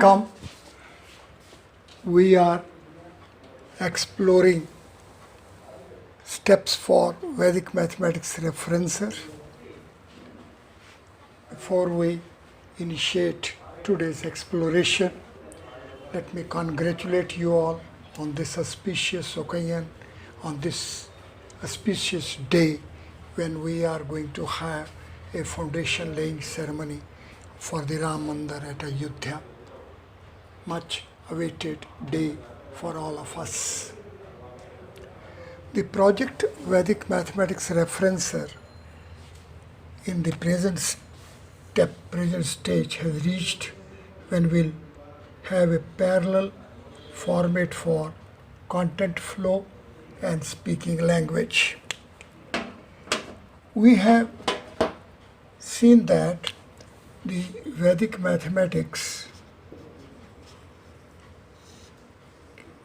Welcome. We are exploring steps for Vedic mathematics referencer. Before we initiate today's exploration, let me congratulate you all on this auspicious occasion, on this auspicious day when we are going to have a foundation laying ceremony for the Ram Mandir at Ayodhya. Much awaited day for all of us. The project Vedic Mathematics Referencer in the present stage has reached when we'll have a parallel format for content flow and speaking language. We have seen that the Vedic mathematics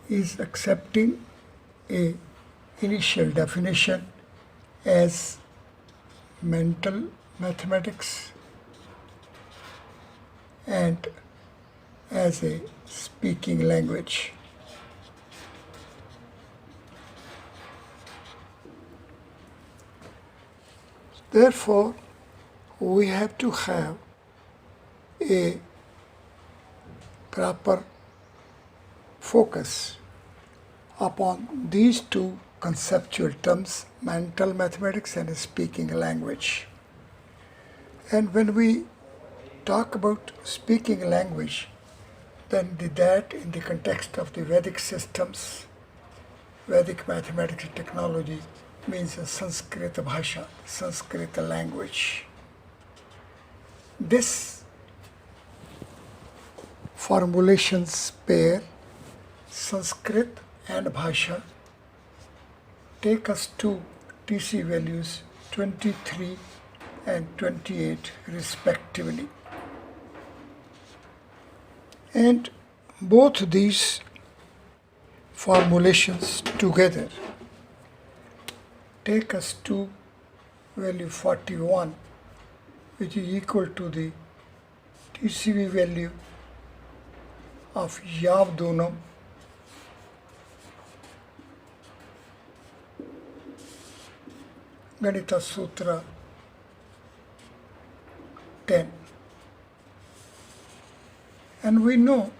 is accepting a initial definition as mental mathematics and as a speaking language. Therefore, we have to have a proper focus upon these two conceptual terms, mental mathematics and speaking language. And when we talk about speaking language, then that in the context of the Vedic systems, Vedic mathematics and technology means a Sanskrit bhasha, Sanskrit language. This formulations pair, Sanskrit and bhasha, take us to TC values 23 and 28 respectively. And both these formulations together take us to value 41, which is equal to the TCV value of Yavdunam Ganita Sutra 10. And we know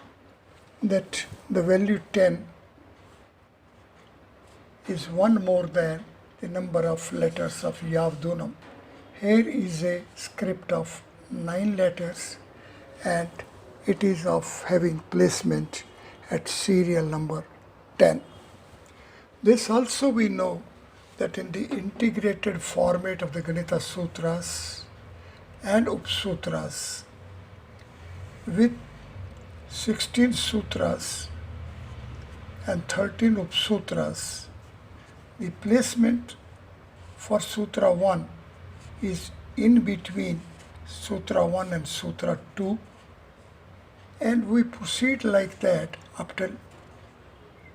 that the value 10 is one more than the number of letters of Yavdunam. Here is a script of 9 letters and it is of having placement at serial number 10. This also we know that in the integrated format of the Ganita Sutras and Upsutras, with 16 sutras and 13 Upsutras, the placement for Sutra 1 is in between Sutra 1 and Sutra 2, and we proceed like that up till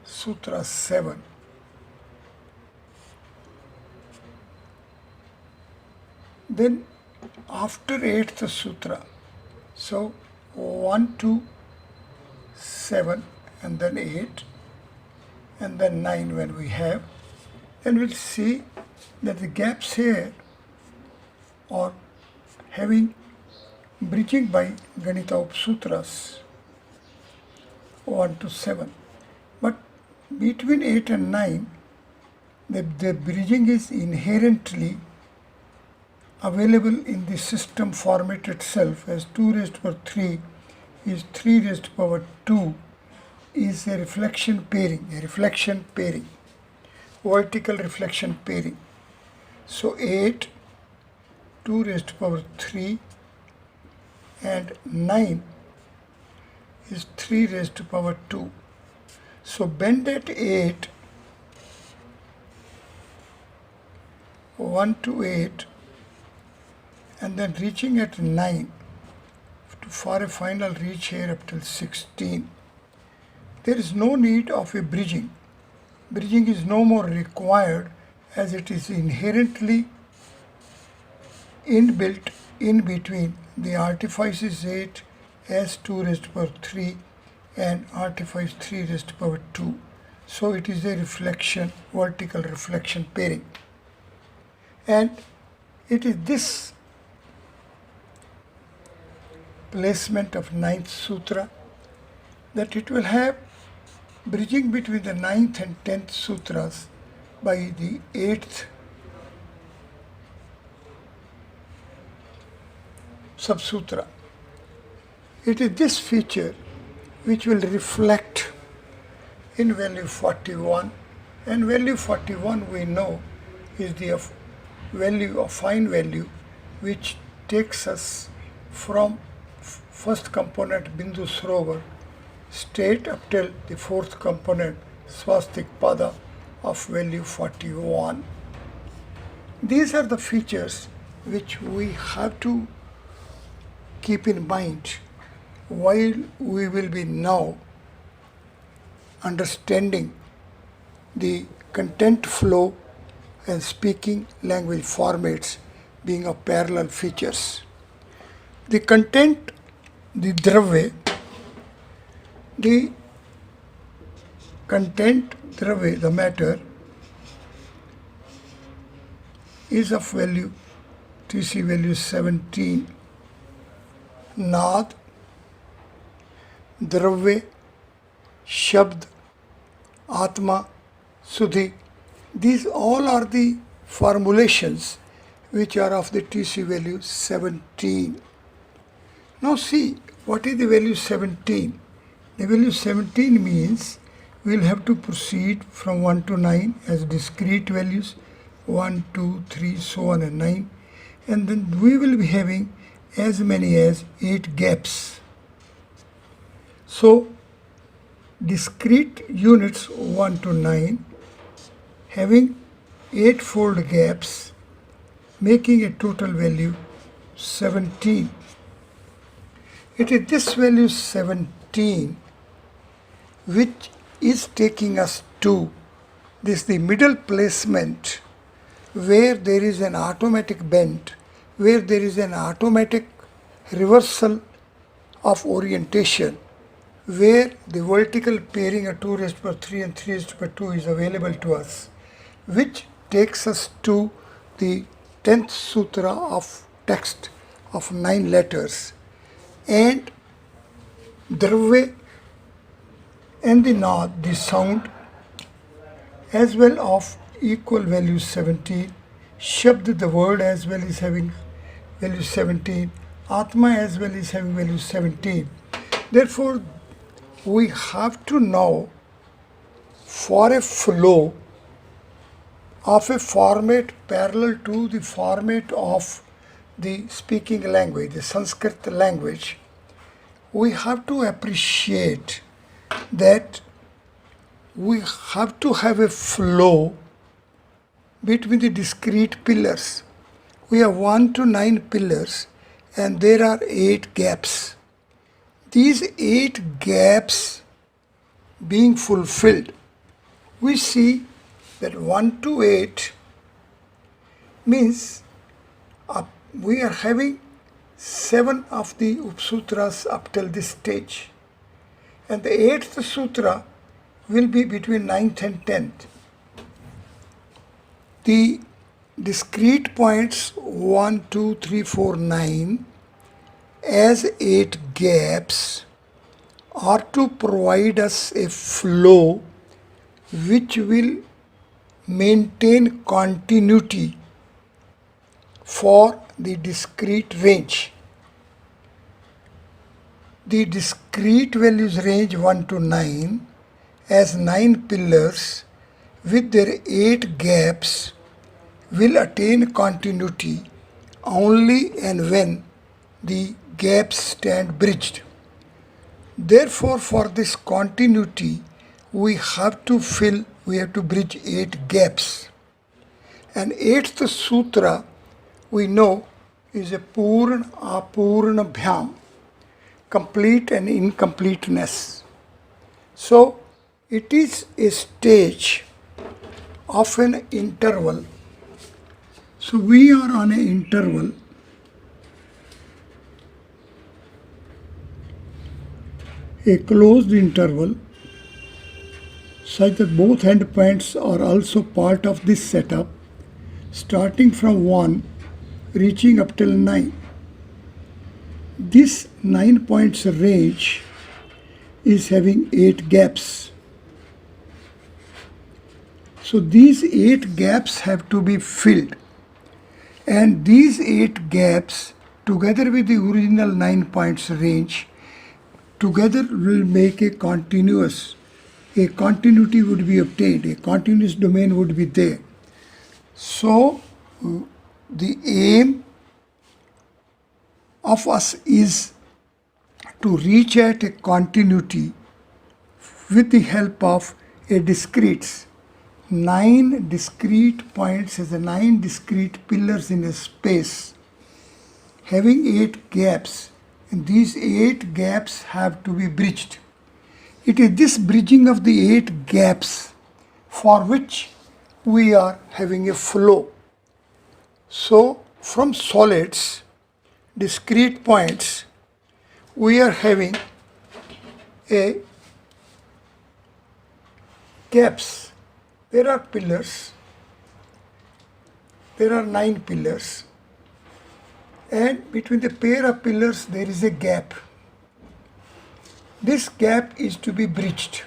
Sutra 7. Then after 8th Sutra, so 1 to 7 and then 8 and then 9 when we have, then we'll see that the gaps here are having bridging by Ganita Upsutras 1 to 7. But between 8 and 9, the bridging is inherently available in the system format itself as 2 raised to power 3 is 3 raised to power 2 is a reflection pairing, vertical reflection pairing. So 8, 2 raised to power 3 and 9 is 3 raised to power 2. So bend at 8, 1 to 8, and then reaching at 9 for a final reach here up till 16. There is no need of a bridging. Bridging is no more required as it is inherently inbuilt in between the artifices 8 as 2 raised to power 3 and RT5 is 3 raised to power 2. So it is a reflection, vertical reflection pairing. And it is this placement of 9th sutra that it will have bridging between the 9th and 10th sutras by the 8th subsutra. It is this feature which will reflect in value 41, and value 41 we know is the value of fine value which takes us from first component Bindu Sarovar state up till the fourth component Swastik Pada of value 41. These are the features which we have to keep in mind while we will be now understanding the content flow and speaking language formats being of parallel features. The content, the dravya, the content dravya, the matter, is of value TC value 17. Naad, Dravya, Shabd, Atma, Sudhi. These all are the formulations which are of the TC value 17. Now see, what is the value 17? The value 17 means we will have to proceed from 1 to 9 as discrete values, 1, 2, 3, so on and 9. And then we will be having as many as 8 gaps. So, discrete units 1 to 9 having 8-fold gaps, making a total value 17. It is this value 17 which is taking us to this, the middle placement, where there is an automatic bend, where there is an automatic reversal of orientation, where the vertical pairing of 2 raised to power 3 and 3 raised to power 2 is available to us, which takes us to the 10th sutra of text of 9 letters, and dravya and the naad, the sound, as well of equal value 17, shabd, the word, as well is having value 17, atma as well is having value 17. Therefore, we have to know, for a flow of a format parallel to the format of the speaking language, the Sanskrit language, we have to appreciate that we have to have a flow between the discrete pillars. We have 1 to 9 pillars and there are 8 gaps. These 8 gaps being fulfilled, we see that 1 to 8 means we are having 7 of the Upsutras up till this stage. And the 8th sutra will be between 9th and 10th. The discrete points 1, 2, 3, 4, 9 as 8 gaps are to provide us a flow which will maintain continuity for the discrete range. The discrete values range 1 to 9 as 9 pillars with their 8 gaps will attain continuity only and when the gaps stand bridged. Therefore, for this continuity, we have to bridge 8 gaps. And 8th sutra, we know, is a Purna Apurna Bhyam, complete and incompleteness. So, it is a stage of an interval. So, we are on an interval a closed interval such that both endpoints are also part of this setup, starting from 1 reaching up till 9. This 9 points range is having 8 gaps. So these 8 gaps have to be filled, and these 8 gaps together with the original 9 points range together will make a continuity would be obtained, a continuous domain would be there. So the aim of us is to reach at a continuity with the help of a discrete 9 discrete points as 9 discrete pillars in a space having 8 gaps, and these 8 gaps have to be bridged. It is this bridging of the 8 gaps for which we are having a flow. So from solids, discrete points, we are having a gaps. There are pillars, there are 9 pillars, and between the pair of pillars there is a gap. This gap is to be bridged,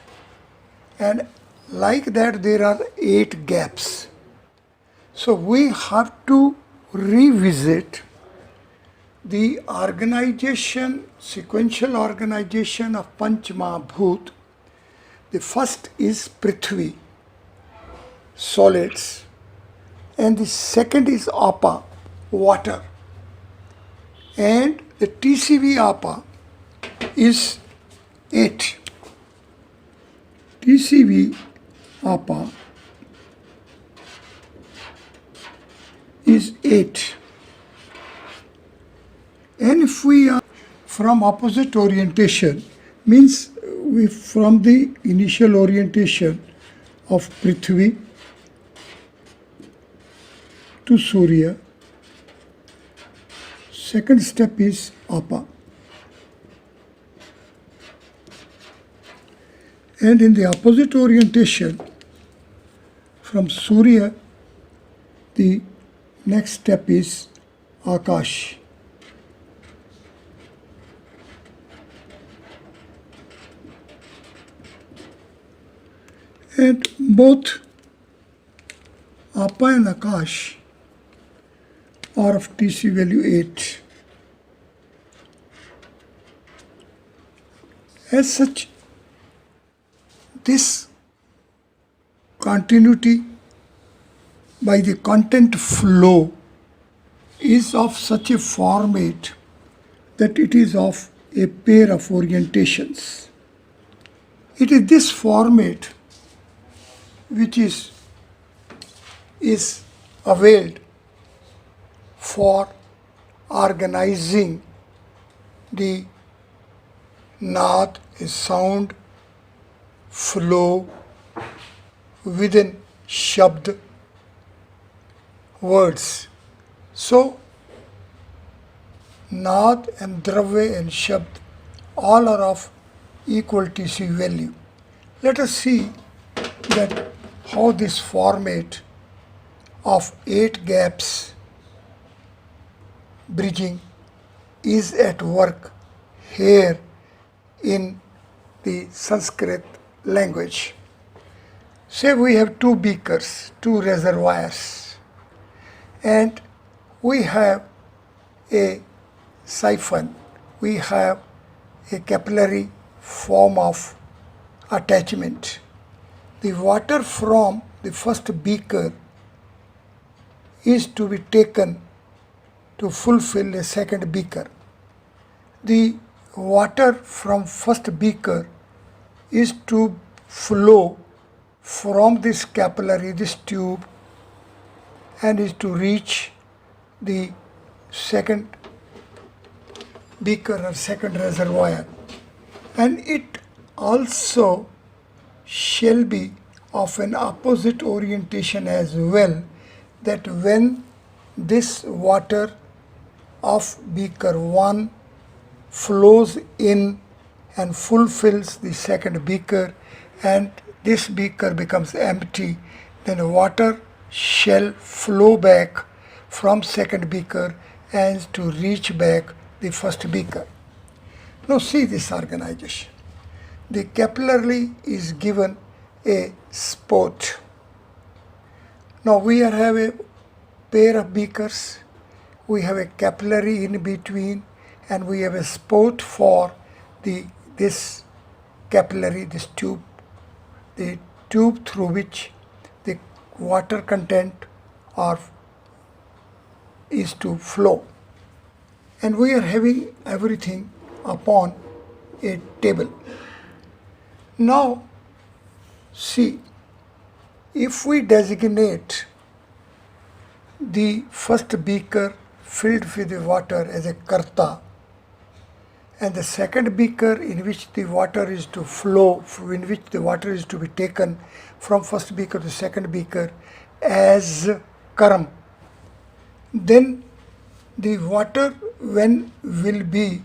and like that there are 8 gaps. So we have to revisit the organization, sequential organization of Panch Mahabhut. The first is Prithvi, solids, and the second is Apa, water, and the TCV Apa is 8. TCV Apa is 8. And if we are from opposite orientation, means we from the initial orientation of Prithvi to Surya, second step is Apa. And in the opposite orientation from Surya, the next step is Akash. And both Apa and Akash are of TC value 8. As such, this continuity by the content flow is of such a format that it is of a pair of orientations. It is this format which is availed for organizing the naad, a sound flow within shabd words. So naad and dravya and shabd all are of equal TC value. Let us see that how this format of 8 gaps bridging is at work here in the Sanskrit language. Say we have 2 beakers, 2 reservoirs, and we have a siphon, we have a capillary form of attachment. The water from the first beaker is to be taken to fulfill a second beaker. The water from first beaker is to flow from this capillary, this tube, and is to reach the second beaker or second reservoir. And it also shall be of an opposite orientation as well, that when this water of beaker 1 flows in and fulfills the second beaker, and this beaker becomes empty, then water shall flow back from second beaker and to reach back the first beaker. Now see this organization. The capillary is given a spout. Now we have a pair of beakers, we have a capillary in between, and we have a spout for this capillary, this tube, the tube through which the water content is to flow. And we are having everything upon a table. Now see, if we designate the first beaker filled with the water as a karta, and the second beaker in which the water is to flow, in which the water is to be taken from first beaker to second beaker as karam, then the water when will be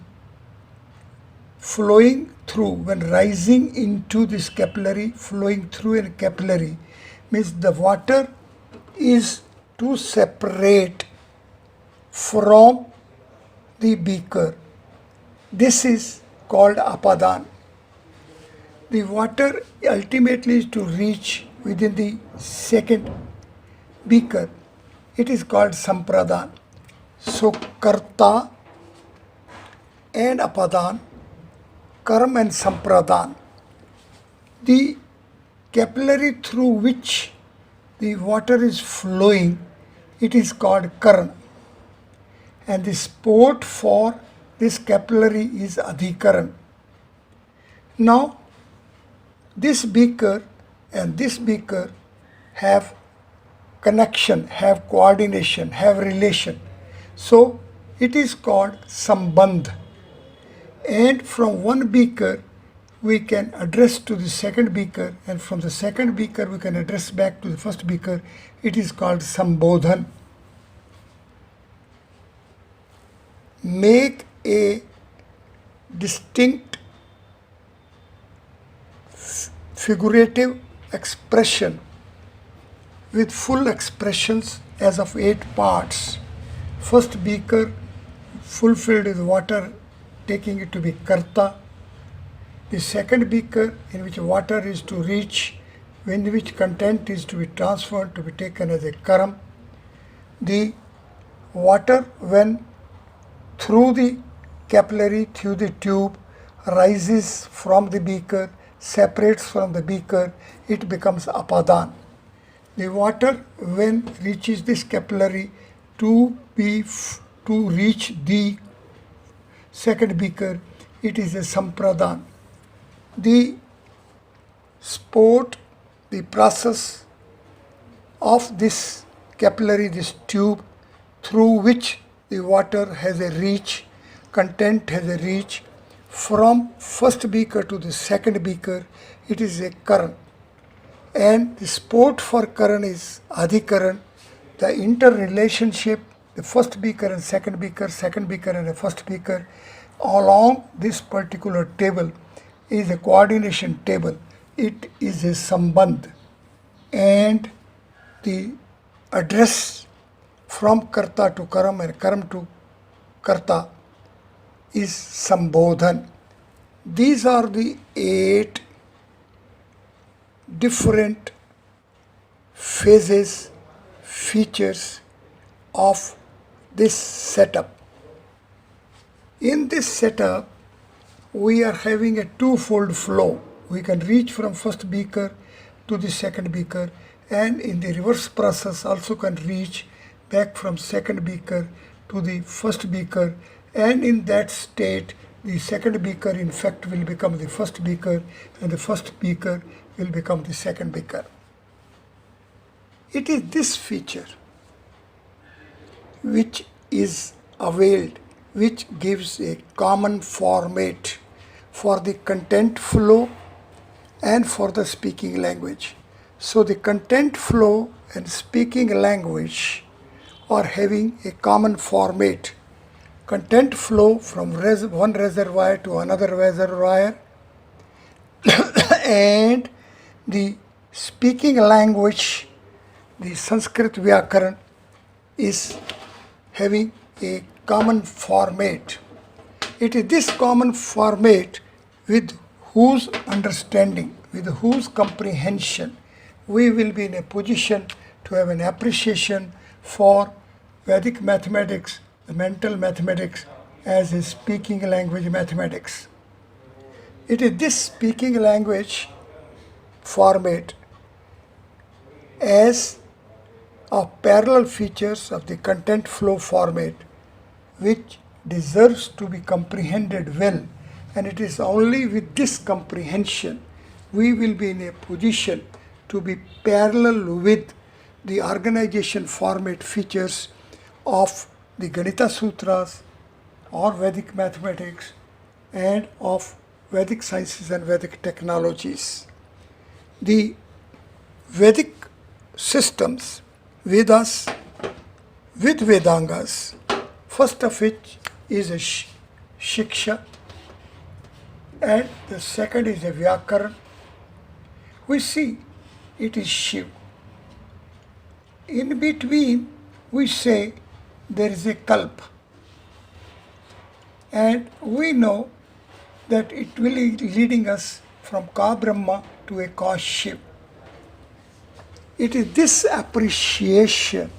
flowing through, when rising into this capillary, flowing through a capillary, means the water is to separate from the beaker. This is called apadan. The water ultimately is to reach within the second beaker. It is called sampradan. So karta and apadan, karam and sampradan, the capillary through which the water is flowing, it is called karan, and the spout for this capillary is adhikaran. Now this beaker and this beaker have connection, have coordination, have relation. So it is called sambandh. And from one beaker we can address to the second beaker, and from the second beaker we can address back to the first beaker. It is called sambodhan. Make a distinct figurative expression with full expressions as of 8 parts. First beaker fulfilled with water, taking it to be karta. The second beaker in which water is to reach, in which content is to be transferred, to be taken as a karam. The water when through the capillary, through the tube, rises from the beaker, separates from the beaker, it becomes apadan. The water when reaches this capillary to reach the second beaker, it is a sampradan. The spout, the process of this capillary, this tube through which the water has a reach, content has a reach from first beaker to the second beaker, it is a karan. And the spout for karan is adhikaran. The interrelationship, the first beaker and second beaker and the first beaker along this particular table is a coordination table. It is a sambandh, and the address from karta to karam and karam to karta is sambodhan. These are the 8 different phases, features of this setup. In this setup, we are having a twofold flow. We can reach from first beaker to the second beaker, and in the reverse process also can reach back from second beaker to the first beaker, and in that state the second beaker in fact will become the first beaker, and the first beaker will become the second beaker. It is this feature which is availed, which gives a common format for the content flow and for the speaking language. So the content flow and speaking language are having a common format. content flow from one reservoir to another reservoir, and the speaking language, the Sanskrit Vyakaran, is having a common format. It is this common format with whose understanding, with whose comprehension, we will be in a position to have an appreciation for Vedic mathematics, the mental mathematics, as a speaking language mathematics. It is this speaking language format as of parallel features of the content flow format which deserves to be comprehended well, and it is only with this comprehension we will be in a position to be parallel with the organization format features of the Ganita Sutras or Vedic mathematics and of Vedic sciences and Vedic technologies. The Vedic systems, Vedas with Vedangas, first of which is a Shiksha, and the second is a Vyakaran. We see it is Shiv. In between, we say there is a Kalpa, and we know that it will be leading us from Ka Brahma to a Ka Shiv. It is this appreciation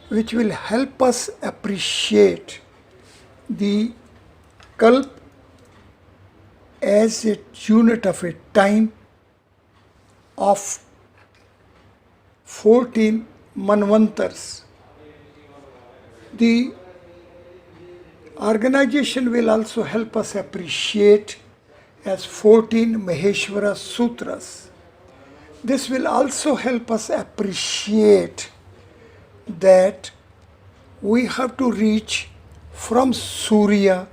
which will help us appreciate the Kalp as a unit of a time of 14 Manvantars. The organization will also help us appreciate as 14 Maheshwara Sutras. This will also help us appreciate that we have to reach from Surya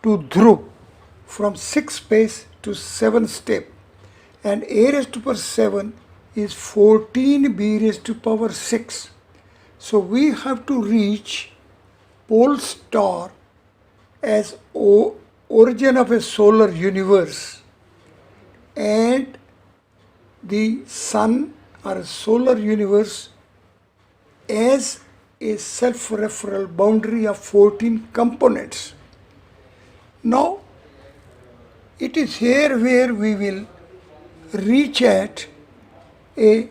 to Dhruv, from 6 space to 7 step, and a raised to power 7 is 14 b raised to power 6. So we have to reach pole star as origin of a solar universe, and the sun or a solar universe as a self-referral boundary of 14 components. Now, it is here where we will reach at a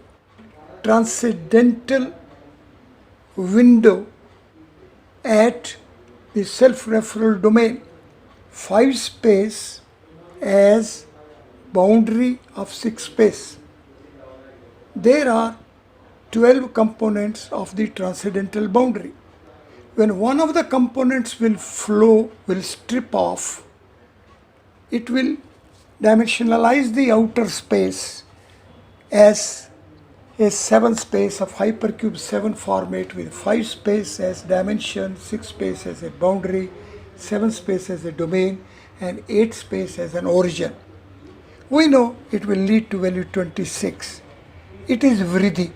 transcendental window at the self-referral domain, 5 space as boundary of 6 space. There are 12 components of the transcendental boundary. When one of the components will strip off, it will dimensionalize the outer space as a 7 space of hypercube 7 format with 5 space as dimension, 6 space as a boundary, 7 space as a domain, and 8 space as an origin. We know it will lead to value 26. It is Vriddhi,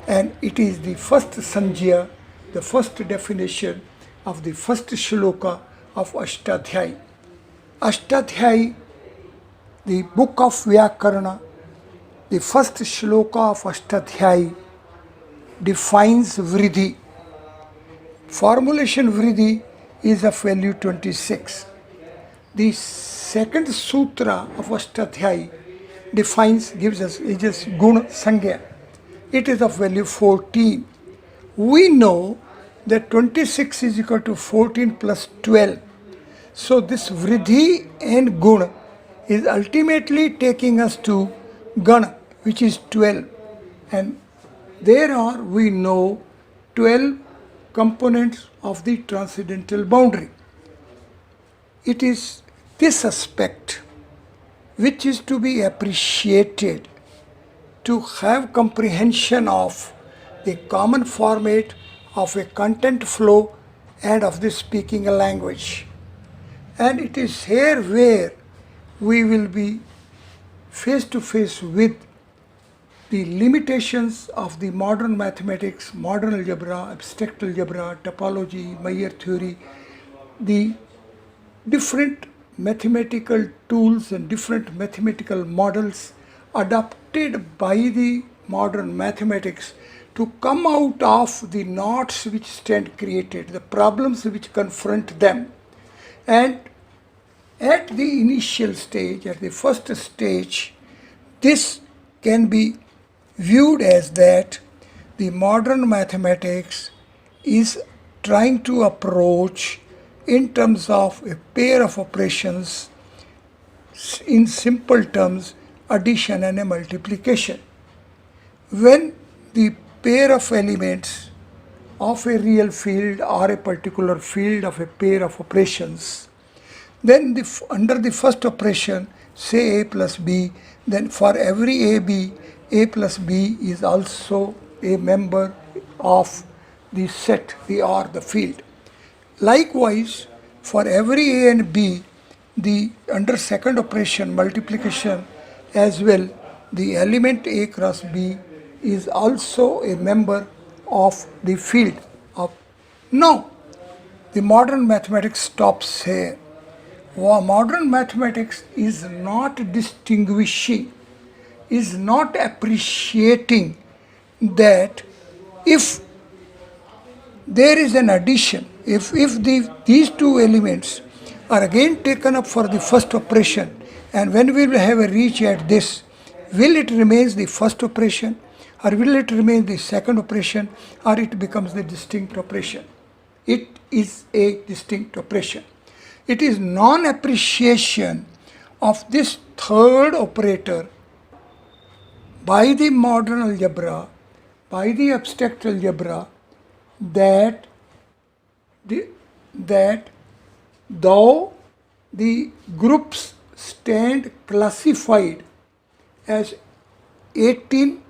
and it is the first Sanjya, the first definition of the first shloka of Ashtadhyayi. Ashtadhyayi, the book of Vyakarana, the first shloka of Ashtadhyayi defines Vriddhi. Formulation Vriddhi is of value 26. The second sutra of Ashtadhyayi gives us Guna Sangya. It is of value 14. We know that 26 is equal to 14 plus 12. So this Vriddhi and Guna is ultimately taking us to Gana, which is 12. And there are, we know, 12 components of the transcendental boundary. It is this aspect which is to be appreciated to have comprehension of the common format of a content flow and of the speaking language. And it is here where we will be face to face with the limitations of the modern mathematics, modern algebra, abstract algebra, topology, Mayer theory, the different mathematical tools and different mathematical models adopted by the modern mathematics to come out of the knots which stand created, the problems which confront them. And at the initial stage, at the first stage, this can be viewed as that the modern mathematics is trying to approach in terms of a pair of operations, in simple terms, addition and a multiplication. When the pair of elements of a real field or a particular field of a pair of operations, then under the first operation, say a plus b, then for every a plus b is also a member of the set, the field. Likewise, for every a and b, the under second operation multiplication as well, the element a cross b is also a member of the field. Now, the modern mathematics stops here. Modern mathematics is not distinguishing, is not appreciating that if there is an addition, if these two elements are again taken up for the first operation, and when we will have a reach at this, will it remains the first operation, or will it remain the second operation, or it becomes the distinct operation? It is a distinct operation. It is non-appreciation of this third operator by the modern algebra, by the abstract algebra, that though the groups stand classified as 18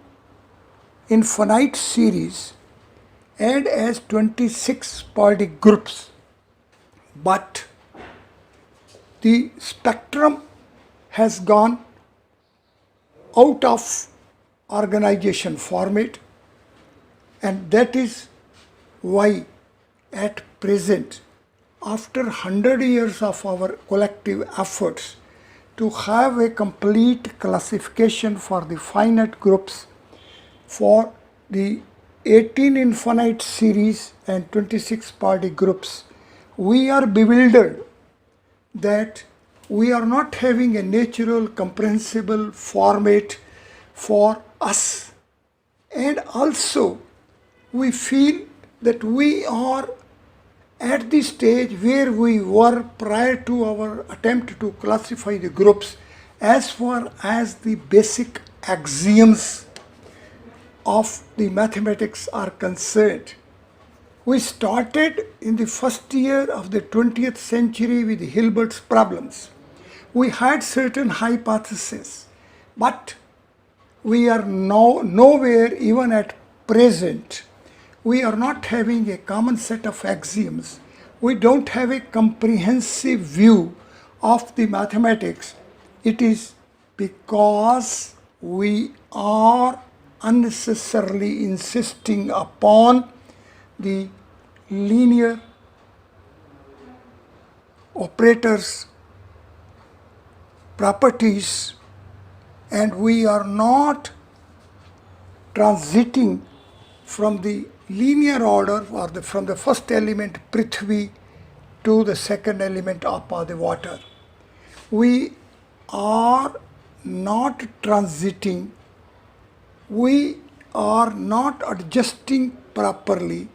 infinite series and as 26 periodic groups, but the spectrum has gone out of organization format, and that is why at present, after 100 years of our collective efforts to have a complete classification for the finite groups for the 18 infinite series and 26 periodic groups, we are bewildered that we are not having a natural comprehensible format for us, and also we feel that we are at the stage where we were prior to our attempt to classify the groups as far as the basic axioms of the mathematics are concerned. We started in the first year of the 20th century with Hilbert's problems. We had certain hypotheses, but we are nowhere, even at present, we are not having a common set of axioms. We don't have a comprehensive view of the mathematics. It is because we are unnecessarily insisting upon the linear operators properties, and we are not transiting from the linear order or from the first element Prithvi to the second element Apa, the water. We are not transiting, we are not adjusting properly,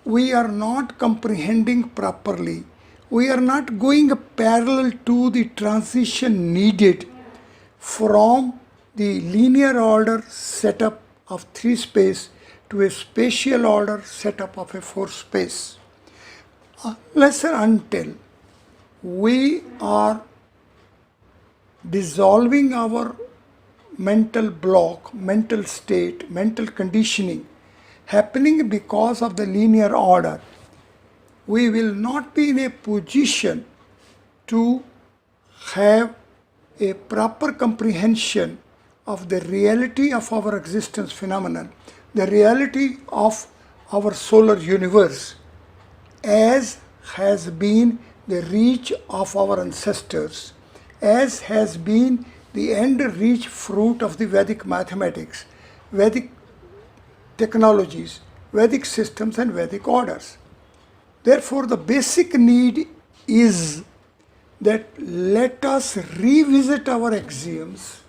we are not comprehending properly, we are not going parallel to the transition needed from the linear order setup of 3 space to a spatial order setup of a 4 space. Unless and until we are dissolving our mental block, mental state, mental conditioning happening because of the linear order, we will not be in a position to have a proper comprehension of the reality of our existence phenomenon, the reality of our solar universe as has been the reach of our ancestors, as has been the end reach fruit of the Vedic mathematics, Vedic technologies, Vedic systems, and Vedic orders. Therefore, the basic need is that let us revisit our axioms,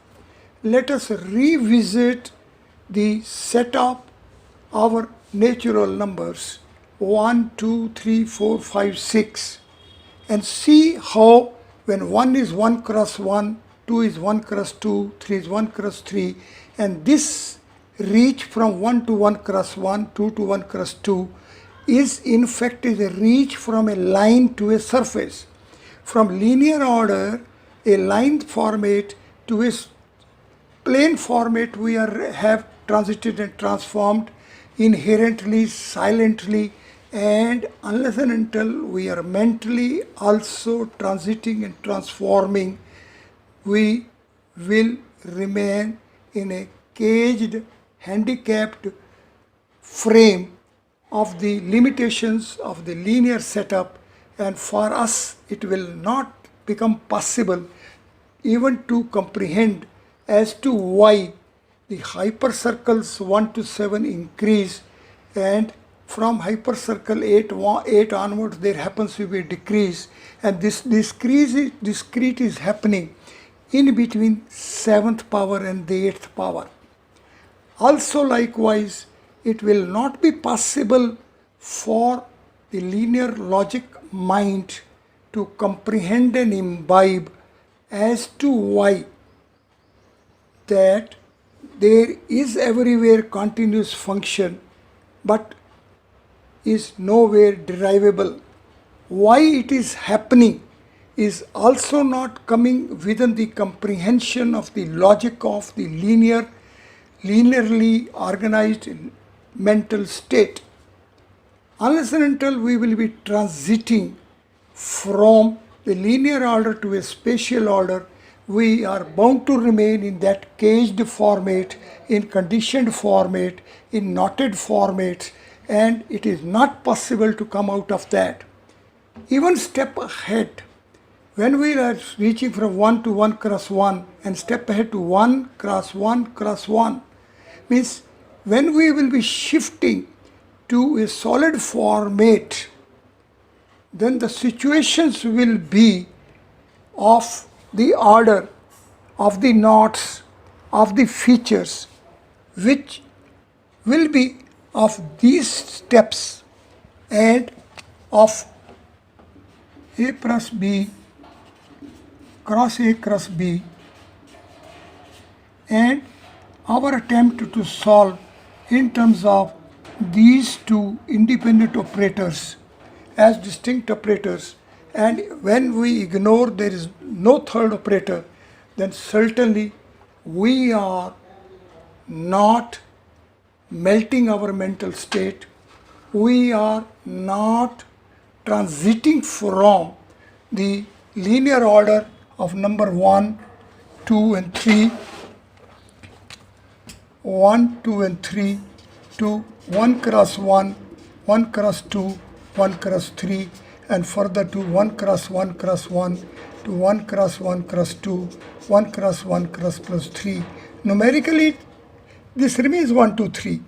let us revisit the setup, our natural numbers 1, 2, 3, 4, 5, 6, and see how when 1 is 1 cross 1, 2 is 1 cross 2, 3 is 1 cross 3, and this reach from 1 to 1 cross 1, 2 to 1 cross 2 is in fact is a reach from a line to a surface. From linear order, a line format to a plane format we have transited and transformed inherently, silently, and unless and until we are mentally also transiting and transforming, we will remain in a caged, handicapped frame of the limitations of the linear setup, and for us it will not become possible even to comprehend as to why the hypercircles 1 to 7 increase, and from hypercircle 8 onwards there happens to be a decrease, and this discrete is happening in between 7th power and the 8th power. Also likewise, it will not be possible for the linear logic mind to comprehend and imbibe as to why that there is everywhere continuous function but is nowhere derivable. Why it is happening is also not coming within the comprehension of the logic of the linearly organized mental state. Unless and until we will be transiting from the linear order to a spatial order, we are bound to remain in that caged format, in conditioned format, in knotted format, and it is not possible to come out of that. Even step ahead, when we are reaching from 1 to 1 cross 1 and step ahead to 1 cross 1 cross 1, means when we will be shifting to a solid format, then the situations will be of the order of the knots, of the features, which will be of these steps and of A plus B cross A cross B, and our attempt to solve in terms of these two independent operators as distinct operators, and when we ignore there is no third operator, then certainly we are not melting our mental state, we are not transiting from the linear order of number 1, 2 and 3, 1, 2 and 3 to 1 cross 1, 1 cross 2, 1 cross 3, and further to 1 cross 1 cross 1 to 1 cross 1 cross 2, 1 cross 1 cross plus 3. Numerically, this remains 1, 2, 3,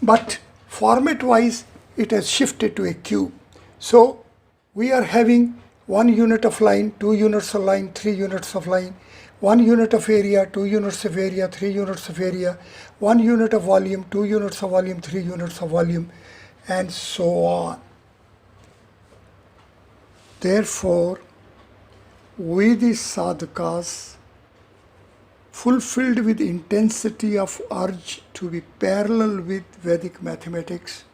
but format wise it has shifted to a cube. So we are having 1 unit of line, 2 units of line, 3 units of line, 1 unit of area, 2 units of area, 3 units of area, 1 unit of volume, 2 units of volume, 3 units of volume, and so on. Therefore, we the sadhakas, fulfilled with intensity of urge to be parallel with Vedic mathematics,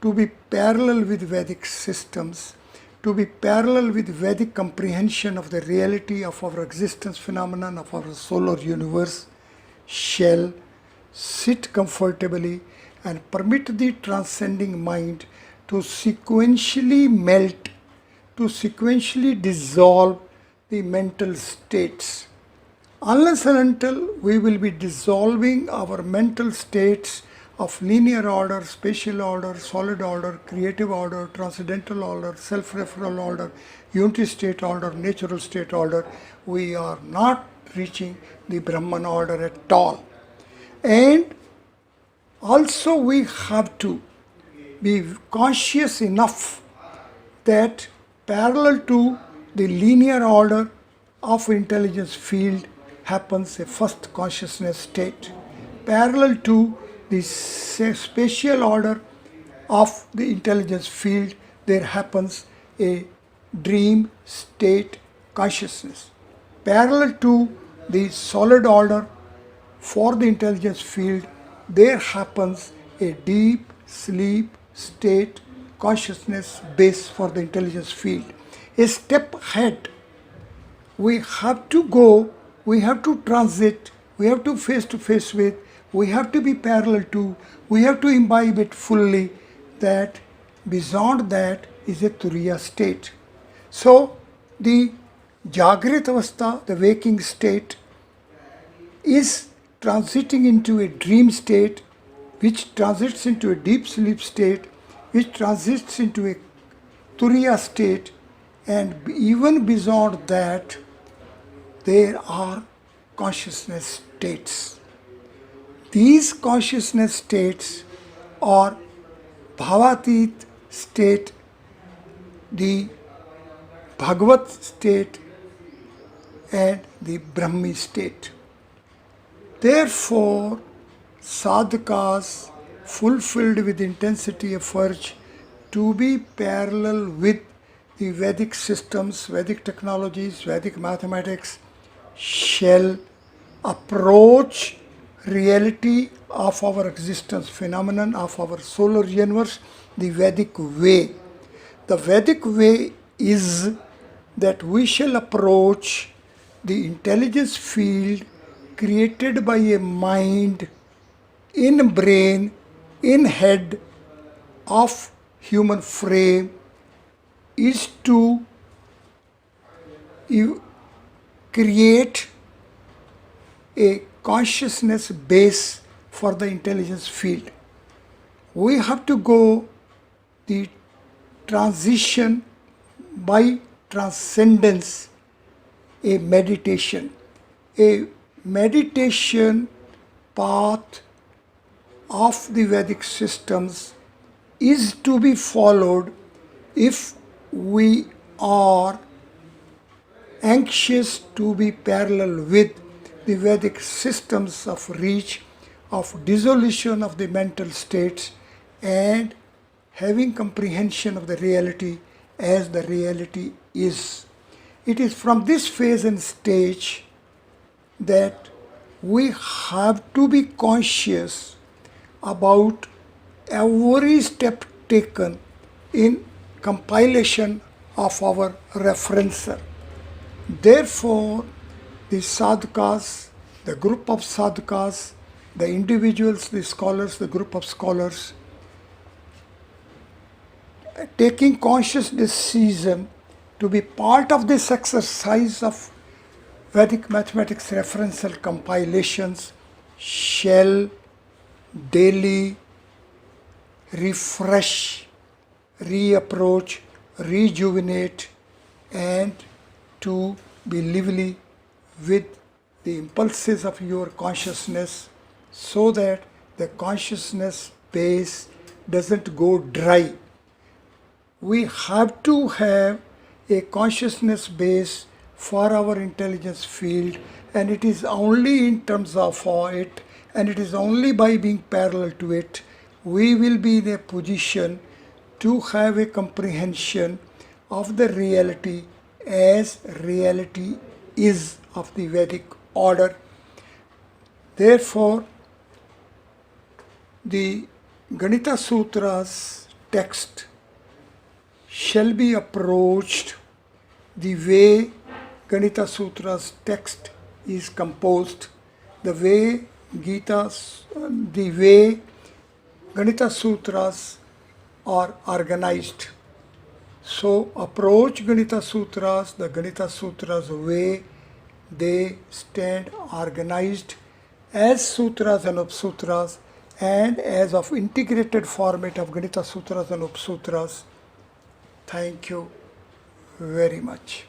to be parallel with Vedic systems, to be parallel with Vedic comprehension of the reality of our existence phenomenon of our solar universe, shall sit comfortably and permit the transcending mind to sequentially melt, to sequentially dissolve the mental states. Unless and until we will be dissolving our mental states of linear order, spatial order, solid order, creative order, transcendental order, self-referral order, unity state order, natural state order, we are not reaching the Brahman order at all. And also we have to be conscious enough that parallel to the linear order of intelligence field happens a first consciousness state. Parallel to the spatial order of the intelligence field, there happens a dream state consciousness. Parallel to the solid order for the intelligence field, there happens a deep sleep state consciousness base for the intelligence field. A step ahead, we have to go, we have to transit, we have to face with, we have to be parallel to, we have to imbibe it fully, that beyond that is a Turiya state. So the Jagrit Avastha, the waking state, is transiting into a dream state, which transits into a deep sleep state, which transits into a Turiya state, and even beyond that, there are consciousness states. These consciousness states are Bhavatit state, the Bhagavat state, and the Brahmi state. Therefore, sadhakas fulfilled with intensity of urge to be parallel with the Vedic systems, Vedic technologies, Vedic mathematics shall approach reality of our existence, phenomenon of our solar universe, the Vedic way. The Vedic way is that we shall approach the intelligence field created by a mind in brain, in head of human frame, is to create a consciousness base for the intelligence field. We have to go the transition by transcendence, a meditation path of the Vedic systems is to be followed if we are anxious to be parallel with the Vedic systems of reach, of dissolution of the mental states, and having comprehension of the reality as the reality is. It is from this phase and stage that we have to be conscious about every step taken in compilation of our referencer. Therefore, the sadhakas, the group of sadhakas, the individuals, the scholars, the group of scholars, taking conscious decision to be part of this exercise of Vedic mathematics referential compilations shall daily refresh, reapproach, rejuvenate, and to be lively with the impulses of your consciousness, so that the consciousness base doesn't go dry. We have to have a consciousness base for our intelligence field, and it is only in terms of it, and it is only by being parallel to it, we will be in a position to have a comprehension of the reality as reality is of the Vedic order. Therefore, the Ganita Sutras text shall be approached the way Ganita Sutras text is composed, the way Ganita Sutras are organized. So approach Ganita Sutras, the Ganita Sutras way, they stand organized as sutras and upsutras, and as of integrated format of Ganita Sutras and Upsutras. Thank you very much.